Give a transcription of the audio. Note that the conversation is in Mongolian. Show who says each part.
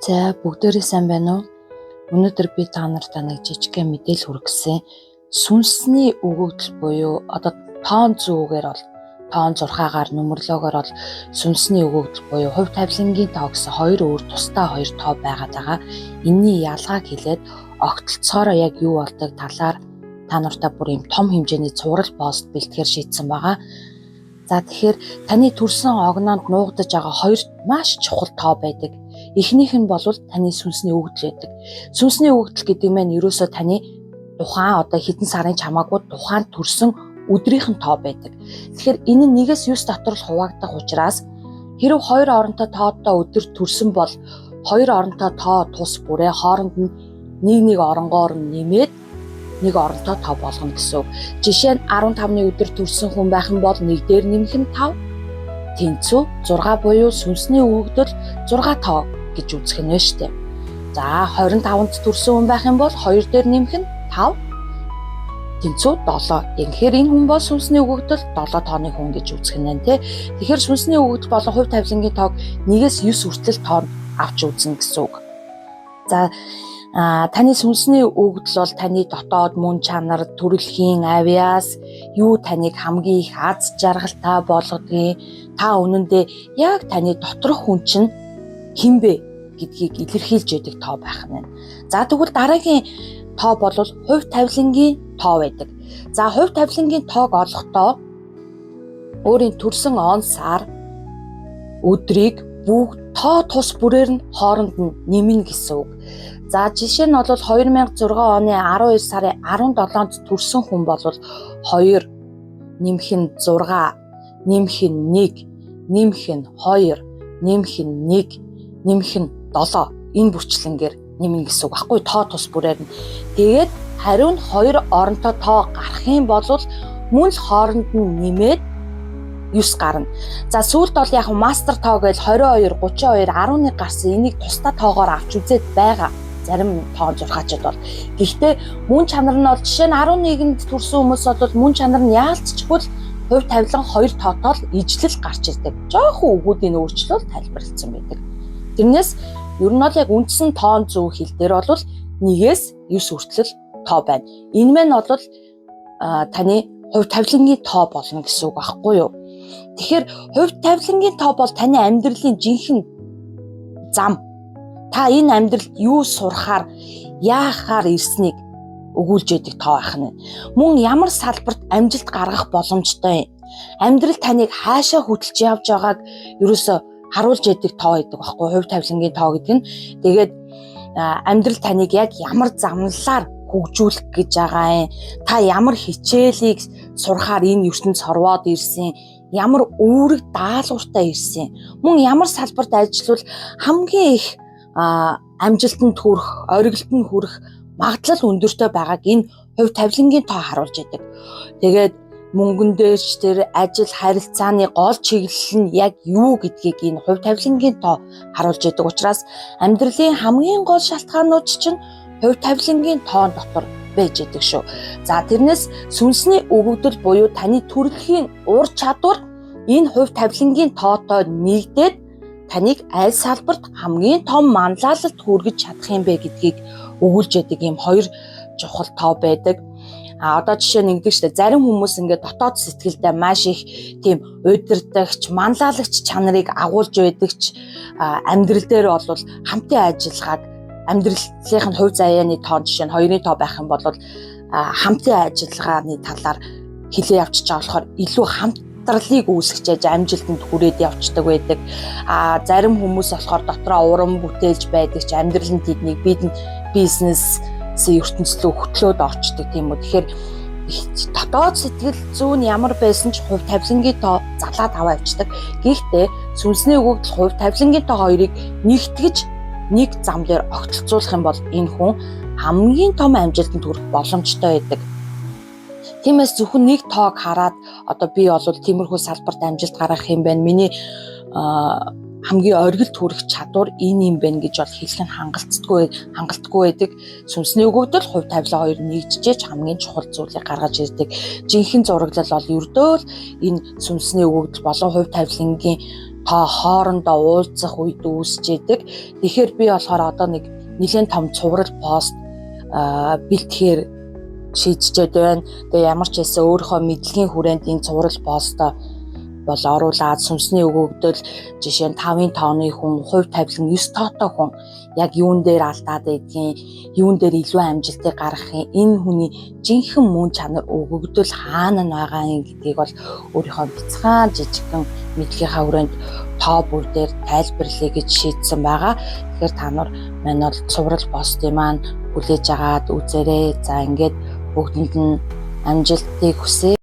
Speaker 1: За бүгдээрээ сайн байна уу? Өнөөдөр би та нартай нэг жижигхэн мэдээлэл хүргэсэн. Сүнсний өгөгдөл буюу тоон зүүгээр бол тоон 6-аар нөмрлөөгөр бол сүнсний өгөгдөл буюу хувь тавилангийн тоо гэсэн хоёр өөр тусдаа хоёр тоо байгаад байгаа. Энийний ялгааг хэлээд огтлцоороо яг юу болдог талаар та нартай бүр юм том хэмжээний цуврал пост бэлтгэхээр шийдсэн байгаа. За тэгэхээр таны төрсэн огноонд нуугдаж байгаа хоёр маш чухал тоо байдаг. Эхнийх нь бол таны сүнсний өгөгдөл байдаг. Сүнсний өгөгдөл гэдэг нь ерөөсөө таны тухайн хэдэн сарын чамаагүй тухайн төрсэн өдрийнх нь тоо байдаг. Тэгэхээр энэ нь 1-9 дотор л хуваагдах учраас хэрэв хоёр оронтой тоодоо өдөр төрсэн бол хоёр оронтой тоо тус бүрээ хооронд нь нэг оронгоор нь нэмээд нэг оронтой тоо болгоно гэсэн үг. Жишээ нь 15-ны өдөр төрсэн хүн байх юм бол нэг дээр нэмэх нь 5, тэнцүү 6 буюу сүнсний өгөгдөл 6 тоо гэж үзэх нь шүү дээ. За 25-нд төрсэн хүн байх юм бол 2 дээр нэмэх нь 5, тэнцүү 7. Тэгэхээр энэ хүн бол сүнсний өгөгдөл 7 тооны хүн гэж үзэх нь тэ. Тэгэхээр сүнсний өгөгдөл болон хувь тавилангийн тоог 1-9 хүртэл тоо авч үзнэ гэсэн үг. За таны сүнсний өгөгдөл бол таны дотоод мөн чанар, төрөлхийн авьяас юу таныг хамгийн их аз жаргалтай болгодгийг, та үнэндээ яг таны доторх хүн чинь хинбэ гэдгийг илэрхийлж яадаг тоо байх нь. За тэгвэл дараагийн тоо бол хувь тавилангийн тоо байдаг. За хувь тавилангийн тоог олохдоо өөрийн төрсэн он, сар, өдрийг бүгд тоо тус бүрээр нь хооронд нь нэмнэ гэсэн үг. За жишээ нь бол 2006 оны 12 сарын 17-нд төрсэн хүн бол 2 нэмэх нь 6, нэмэх нь 1, нэмэх нь 2, нэмэх нь 1, нэмэх нь 7 энэ бүрчлэнгээр нэмнэ гэсэн үг байхгүй тоо тус бүрээр нь. Тэгээд хариу нь 2 оронтой тоо гарах юм бол мөн л хооронд нь нэмээд 9 гарна. За сүүлд бол яг мастер тоо гэж 22, 32, 11 гарсан энийг тусдаа тоогоор авч үзээд байгаа. Зарим тоон зурхаачд бол. Гэхдээ мөн чанар нь бол жишээ нь 11-нд төрсэн хүмүүс бол мөн чанар нь яалтчгүй хувь тавилан 2 тоотоо л ижлэл гарч ирдэг. Жохон өгүүдийн өөрчлөлт тайлбарлагдсан байдаг. Тэрнээс ер нь бол яг үндсэн тоон зүү хэл дээр бол 1-9 хүртэл тоо байна. Энэ мань бол таны хувь тавилангийн тоо болно гэсэн үг байхгүй юу? Тэгэхээр хувь тавилангийн тоо бол таны амьдралын жинхэнэ зам. Та энэ амьдралд юу сурахаар, яахаар ирснийг өгүүлж яадаг тоо байх нь. Мөн ямар салбарт амжилт гаргах боломжтой юм. Амьдрал таныг хаашаа хөтлж явж байгааг ерөөсө харуулж яадаг тоо гэдэг байхгүй хувь тавилангийн тоо гэдэг нь. Тэгээд амьдрал таныг яг ямар замналаар хөгжүүлэх гэж байгаа юм. Та ямар хичээлийг сурахаар энэ ертөнд сорвоод ирсэн, ямар үүрэг даалгавартай ирсэн. Мөн ямар салбарт ажиллавал хамгийн их амжилтанд хүрэх, оргилтод хүрэх магадлал өндөртэй байгааг энэ хувь тавилангийн тоо харуулж яадаг. Тэгээд мөнгөн дээрч тэр ажил харилцааны гол чиглэл нь яг юу гэдгийг энэ хувь тавилангийн тоо харуулж яадаг учраас амьдралын хамгийн гол шалтгаанууд чинь хувь тавилангийн тоон дотор байж яадаг шүү. За тэрнээс сүнсний өгөгдөл буюу таны төрөлхийн ур чадвар энэ хувь тавилангийн тоотой нэгдээд таныг аль салбарт хамгийн том манлайлалт хүргэж чадах юм бэ гэдгийг өгүүлж яадаг юм хоёр чухал тоо байдаг. Одоо жишээ нь ингэдэг шүү дээ. Зарим хүмүүс ингээд дотоод сэтгэлдээ маш их тийм удирдагч, манлайлагч чанарыг агуулж байдагч амьдрал дээр бол хамтын ажиллагааг амьдралын хувь заяаны тоон жишээ нь 2-ын тоо байх юм бол хамтын ажиллагааны талаар хэлээ явчих байгаа болохоор илүү хамтралыг үүсгэж амжилтанд хүрээд явцдаг байдаг. Зарим хүмүүс болохоор дотроо уран бүтээлж байдаг ч амьдралын тэднийг бизнесийн ертөнцийн хөтлөөд орчдөг тийм үү. Тэгэхээр дотоод сэтгэл зүйн ямар байсан ч хувь тавилангийн тоо залаад аваа явцдаг. Гэхдээ сүнсний өгөгдөл хувь тавилангийн тоо хоёрыг нэгтгэж нэг зам дээр огтлцуулах юм бол энэ хүн хамгийн том амжилтанд хүрэх боломжтой байдаг. Тиймээс зөвхөн нэг тоог хараад би бол тиймэрхүү салбарт амжилт гаргах юм байна. Миний хамгийн оргилд хүрэх чадвар энэ юм байна гэж бол хэлэх нь хангалтгүй байдаг. Сүнсний өгөгдөл хувь тавилан хоёр нэгжиж хамгийн чухал зүйлийг гаргаж ирдэг. Жинхэнэ зураглал бол ердөө л энэ сүнсний өгөгдөл болон хувь тавилангийн та хоорондоо уулзах үед үүсэж идэг. Тэгэхээр би болохоор одоо нэг нэлээд том цуврал пост бэлтгэхээр шийдчихэд байна. Тэгээ ямар ч хэлсэн өөрийнхөө мэдлэгийн хүрээнд энэ цуврал постоо бол оруулаад сүнсний өгөгдөл жишээ нь 5-ын тооны хүн, хувь тавилан 9 тоотой хүн яг юун дээр алдаад байдгийг, юун дээр илүү амжилтыг гаргахын энэ хүний жинхэнэ мөн чанар өгөгдөл хаана нь байгаа юм гэдгийг бол өөрийнхөө бяцхан жижигхэн мэдлэгийнхаа хүрээнд тоо бүр дээр тайлбарлая гэж шийдсэн байгаа. Тэгэхээр та нар маань бол цуврал постыг маань хүлээж агаад үзээрэй. За ингээд бүгдэнд нь амжилтыг хүсье.